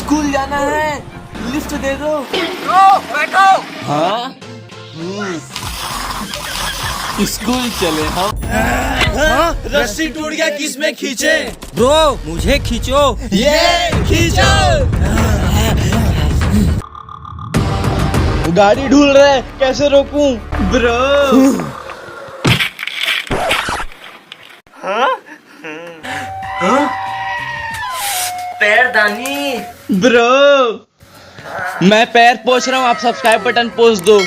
School जाना है, lift दे दो। बैठो। हाँ स्कूल चले हम। रस्सी टूट गया, किसमें खींचे? ब्रो मुझे खींचो। ये खींचो। गाड़ी ढूल रहा है, कैसे रोकूं? ब्रो पैरदानी। ब्रो मैं पैर पोछ रहा हूँ, आप सब्सक्राइब बटन पोछ दो।